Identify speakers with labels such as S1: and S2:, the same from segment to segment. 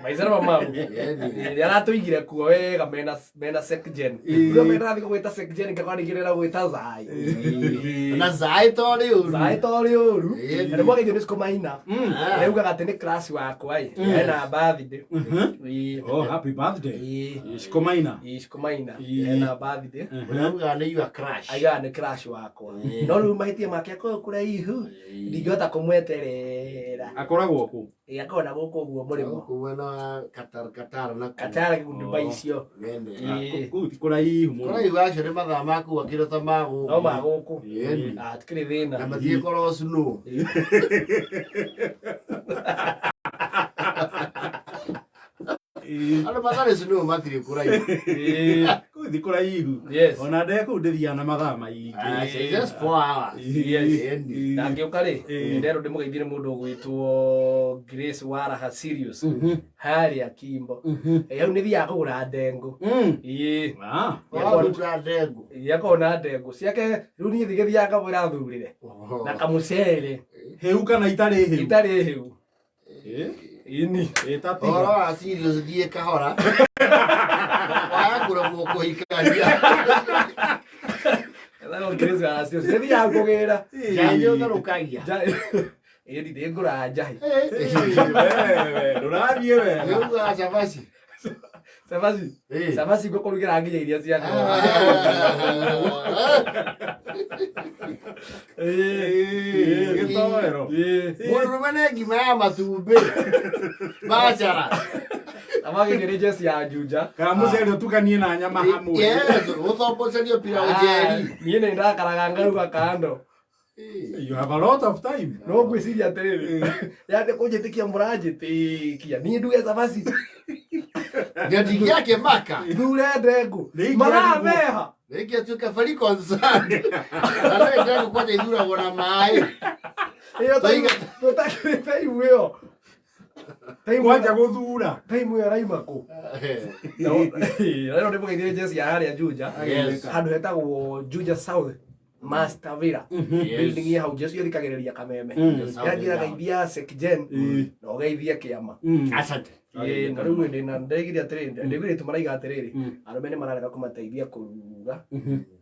S1: maizera mau yaratuigire kuo wega mena sekjen ndio mena thiko gwita sekjen ngakwa nigirira gwita zai
S2: na zai tori uru
S1: ene mwa githio nisiko maina reugaga ati ni class wakwa ena birthday
S3: oh happy birthday isiko maina
S1: ena birthday
S2: reugaga ni your crush
S1: aiga ni crush wakwa no riu mahitie make akoro kura ihu ndingihota kumweterera
S3: akoragwo ku
S1: akona guko guo murimo
S2: kuwena katar na
S1: katara gundu icio
S3: ku tikura ihu mu
S2: kura ihu acio ni mathaa maku akirota magu
S1: no maguku tikiri thina
S2: na mathie koro sunu Ano matare sunu matiri kura ihu
S3: ku tikura ihu ona ndeku ndithia na mathaa maingi
S2: just 4 hours
S1: ndangioka ri ndero ndimugeithire mundu ugwitwo Grace Waraha Sirius hari akimbo yau ni thia kugura ndengu
S2: yakona ndengu
S1: yakona ndengu ciake riu ni thigithia kabura thurire na kamucere
S3: heu kana itari heu
S1: ini
S3: etati
S2: ora Sirius die kahora wakura muko hikaria
S1: Ela Grace Waraha Sirius ni thia kugura
S2: janyo ndarukagia
S1: eri ndengura njahi
S3: ndurathie we
S2: yeuga chabasi
S1: Sabasi go kurugira nginya iria cia
S3: gitowero
S2: murume ngima ya matumbe bachara
S1: amagire jesi ya juja
S3: kamucere tukanie na nyama hamwe
S2: yes uthombocerio pira ujeri
S1: niĩ nĩ ndakaraga ngaruga kando
S3: you have a lot of time
S1: no gwiciria atiriri yande kunjitikia muranjitikia ni nduge sabasi
S2: ngadi yake maka
S1: thure ndengu marameha
S2: reke tuka fari concern ale ndengu kwa ithura gona mai
S1: iyo tutakire time iyo
S3: kwanja guthura
S1: time iyo raima ku no ndipo ngire jesi ya haria Juja handu hetagwo Juja South Master Villa building ya hau Jesu ythikagiriria kameme yagira gaithia sekjen no gaithia kiama
S2: asante
S1: na riu ndina ndegire atiriri ndigire tumaraiga atiriri arumene mararega kumateithia kuruga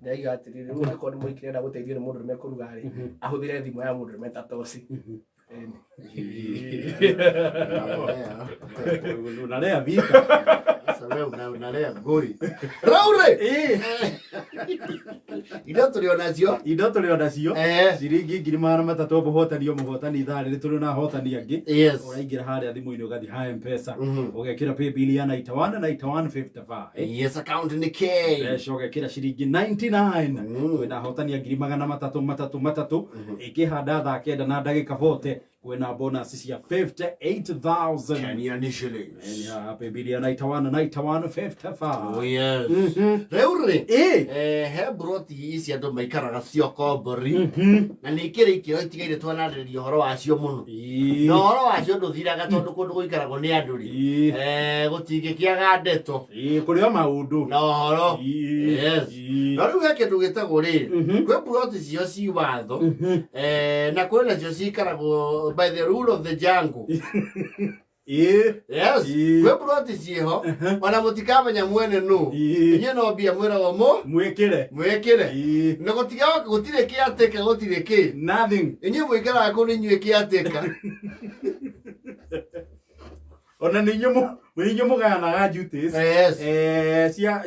S1: ndaiga atiriri riu ndiko ni mwikire nda guteithia ni mundu rume kuruga ri ahuthire thimu ya mundu rume tatosi
S3: unalea vita
S2: sasa unalea gori raure indo tuliona cio
S3: ciringi 3,300 muhotanio muhotani ithari ri tuli na hotani angi uraingira haria thimu-ini ugathi ha M-Pesa ugekira paybill ya 91
S2: yes account ni K
S3: ugekira ciringi 99 wina hotani ya 333 ikihanda thaa kenda na ndagika 40 kwena bonus cia 58,000
S2: Kenyan shillings
S3: and ya paybill ya 91
S2: oh yes reure he mburoti ici andu maikaraga cio kombori na nikire ikiro itigaire twanarĩria horo wacio muno no horo wacio nduthiraga tondu kundu guikaragwo ni andu ri gutingikiaga ndeto
S3: kurio maundu
S2: no horo yes no riu he kindu gitagwo ri kwe mburoti cio ci watho na kwena cio cikaragwo by the rule of the jungle
S3: yes
S2: kwe mburoti ciho ona mutikamenya mwene nu inye no bia mwira wa
S3: mwikire
S2: na gutiga gutire kiateka gutire ki
S3: nothing
S2: inye mwikara ko ni nywe kiateka
S3: ona ni nyumu gana duties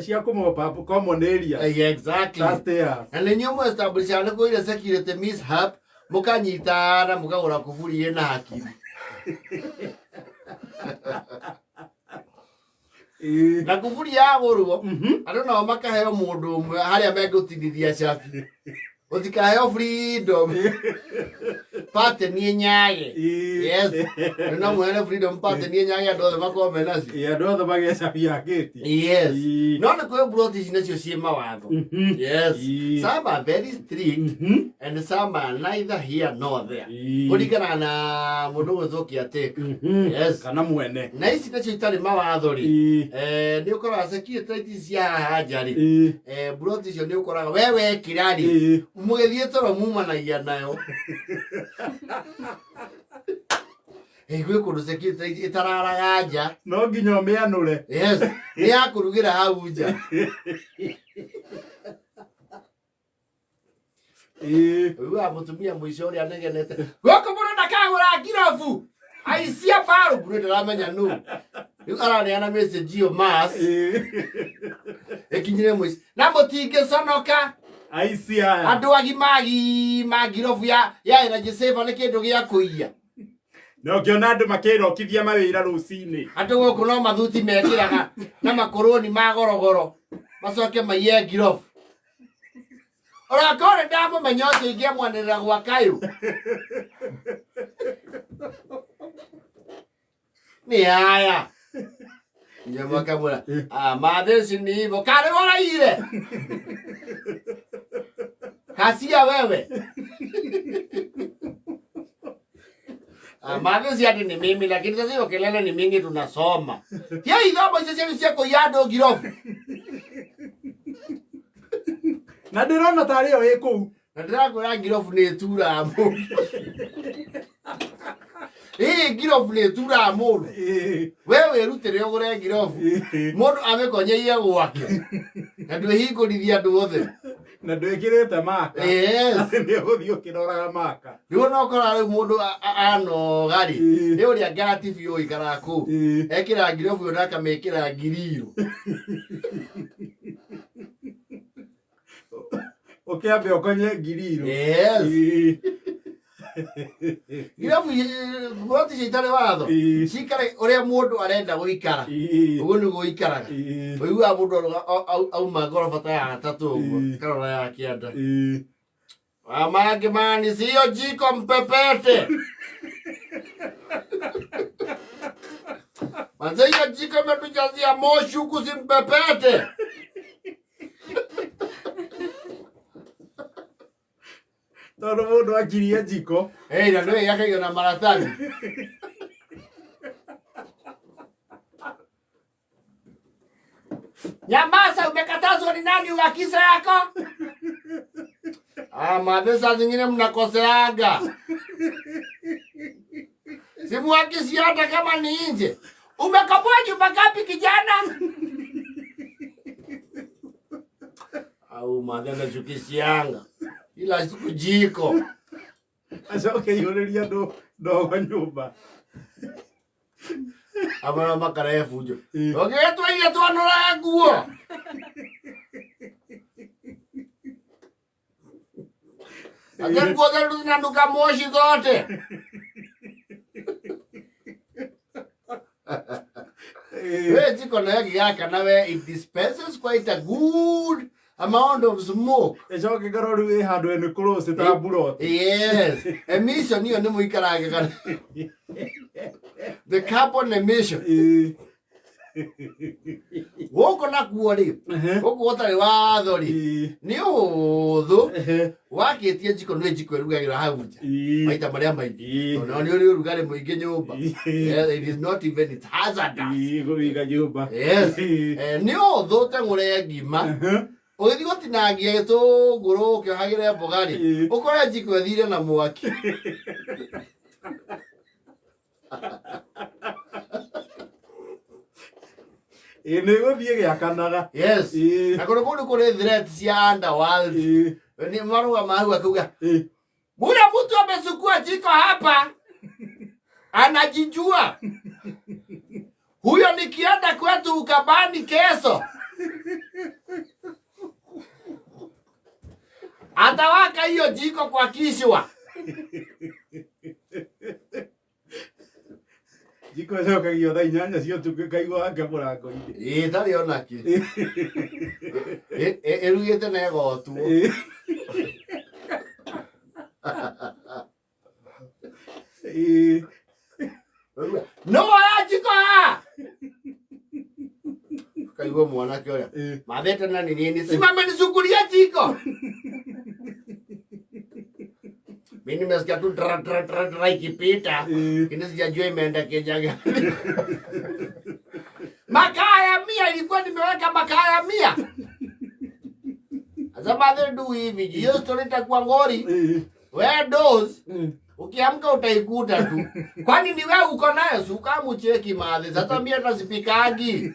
S3: cia kumopa common area
S2: exactly
S3: that's there
S2: and then you establish ana ko ile security mishap mukanyitana mukagura kufuri na hakiri na kufuri ya goruo andu na makaheo mundu umwe haria megutithithia chafi utikaheo freedom pate ni nyaye yes no mwene freedom pate ni nyaye ndo makome naci
S3: ya ndo bagesa pia kiti
S2: yes no na kwe mburoti cinacio cie mawatho yes some are very strict and some are neither here nor there kuringana na mundu guthukia tek yes
S3: kana mwene
S2: na ici nacio itari mawatho ri ni ukora security cia haja ri mburoti cio ni ukora wewe kirari mugithie toro mumanagia nayo Gwe kundu sekite itararagaja.
S3: No nginya meanure.
S2: Yes. Ni akurugira hau nja. Uwa mutumia mwisho uri anegenete. Goko muno ndakagura girofu. Aisia paro bure ndaramenya nu. Yu arane message yo mas. Ekinyire mwisi. Na mutinge sonoka.
S3: Aisia.
S2: Andu magirofu ya ina jeseva ne kindu gia kuiya.
S3: No ngiona andu makirokithia mawira rucini.
S2: Andu goko no mathuti mekiraga na makoroni magorogoro. Macoke maiye girofu. Ora kore ndamo manyoto ingia mwanira gwa kayo. Ni haya. Nyama kamura. Madesi ni hivyo. Kale wala ile. Kasia wewe. Madesi hadi ni mimi lakini sasa hiyo kelele ni mingi tunasoma. Hiyo idhomo sisi sio yado girofu.
S3: Na ndirona tari yo iko.
S2: Na ndirakwira girofu ni tura amu. Girofu ni tura amu. Wewe rutire ogore girofu. Mundu amekonyeie gwake. Na ndwe hingurithia andu othe.
S3: Na ndwikirite maka.
S2: Yes.
S3: Ni guthio kiroraga maka.
S2: Riu no kora riu mundu ano gari. Ni uri angara TV yo ikara ku. Ekira girofu yo naka mekira ngiriro.
S3: Ukiambe ukonye ngiriro.
S2: Yes. Girofu mburoti citare watho. Cikare uria mundu arenda guikara. Uguo ni guikaraga. Uigua mundu auma ngoroba ta ya gatatu uguo. Karora ya kianda. Amange mani sio jiko mpepete. Manze hiyo jiko imetujazia moshi huku si mpepete.
S3: Todo mundu akiria jiko.
S2: Na ndio yake ina maratani. Nyamaza, umekatazwa ni nani uakisa yako? Madesa zingine mnakoseaga. Simuakisi hata kama ni nje. Umekomboa nyumba ngapi kijana? Au madena chukisianga. Ila siku jiko.
S3: Asa yoreria ndo nyumba.
S2: Amana makara fujo. Ogeto ile tu anora nguo. Ate nguo zetu zinanuka moshi zote. Wewe jiko na yake nawe it dispenses quite a good amount of smoke.
S3: Ejoke garoru e handu ene close ta mburoti.
S2: Yes. Emission hiyo ni muikarage kana. The carbon emission. Woko na kuori. Woko wotari wathori. Ni uthu. Wakitie jiko nwe jiko rugagira haunja. Maita maria maingi. No ni uri rugare muingi nyumba. It is not even it's hazardous.
S3: Gubiga nyumba.
S2: Yes. Ni uthu tengure ngima. Ogithi gotinagia gitunguru kiohagire mbogari. Ukore jiko thire na mwaki.
S3: Ene guthie giakanaga.
S2: Yes. Na kundu kuri threat cia underworld. Ni maruga mahu akuga. Mura mtu amesukua jiko hapa. Anajijua. Huyo nikienda kwetu ukabani kesho. Atawaka hiyo jiko kwa kishwa.
S3: Jiko icokagio thaa inyanya cio tukaigua ake murango ini.
S2: Tari onaki. Irugite na igotwo. No ya jiko ha. Kaigua mwanake oya. Mathete na nini simama nisukuria jiko. Mimi nimesikia tu tra ikipita. Kini sijajua imeenda kejaga. Makaa ya 100 ilikuwa nimeweka makaa ya 100. Asa madhe du hivi. Hiyo story itakuwa ngori. Where those Ukiamka utaikuta tu. Kwani ni wewe uko nayo suka mcheki madhe. Sasa mimi hata sipikagi.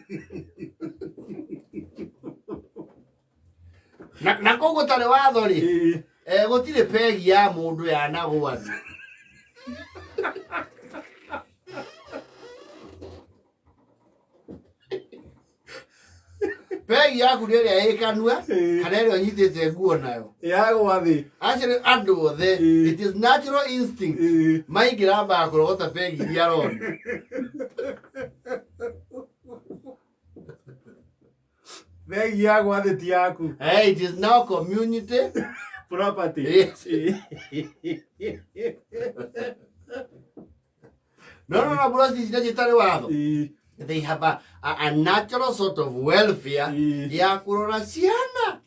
S2: Na kogo tale wathori. Gutire pegi ya mundu ya nagwa. Pegi yaku ndio ya ekanua kana ile onyitete nguo nayo
S3: yagwa thi
S2: actually andu othe it is natural instinct maigira ba kurogota pegi ya ron
S3: pegi yagwa thi ti yaku
S2: hey it is now community
S3: property
S2: yes. no bro this is not watho they have a natural sort of welfare ya kurora ciana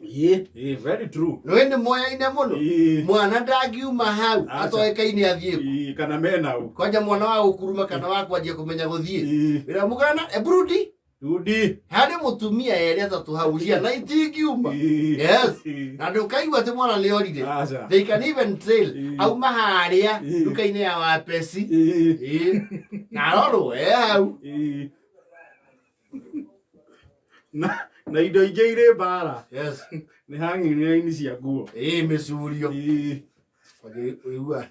S3: very true
S2: no ende moya ine muno mwana ndagiuma hau atoekaine athie
S3: kana mena u
S2: kwanja mwana wa ukuruma kana wa kwajia kumenya guthie ira mugana ebrudi hari mutumia ere atatu hau ciana itingiuma yes na ndukaigua te mwana leorire they can even trail au maharia ndukaine ya wapesi na roro hau
S3: na indo ingĩ irĩ mbara
S2: yes
S3: nĩ hang'ĩrĩra-inĩ cia nguo
S2: mĩcurio ũigua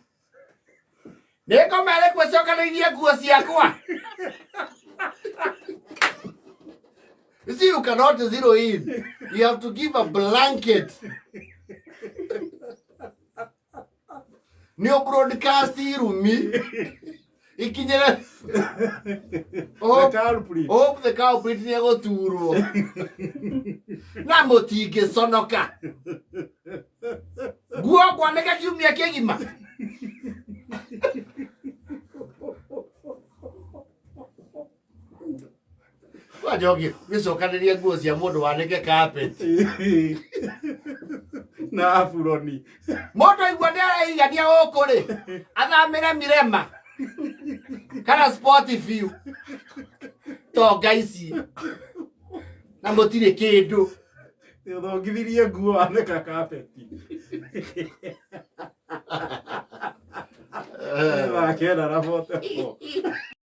S2: nĩngomere gũcokanĩirie nguo ciakwa you see you cannot zero in you have to give a blanket new broadcast irumi ikinyere the culprit ni gũturwo na mũtingĩ sonoka nguo kwanĩka kiumia kĩgima wajogi gĩcokanĩria nguo cia mũndũ wanĩke carpet
S3: na afuroni
S2: mũndũ aigua nĩaraigania gũkũ rĩ athamĩre Mirema kana sport view toga ici na mũtirĩ kĩndũ
S3: ũthongithirie nguo wanĩka carpet wakenda rabote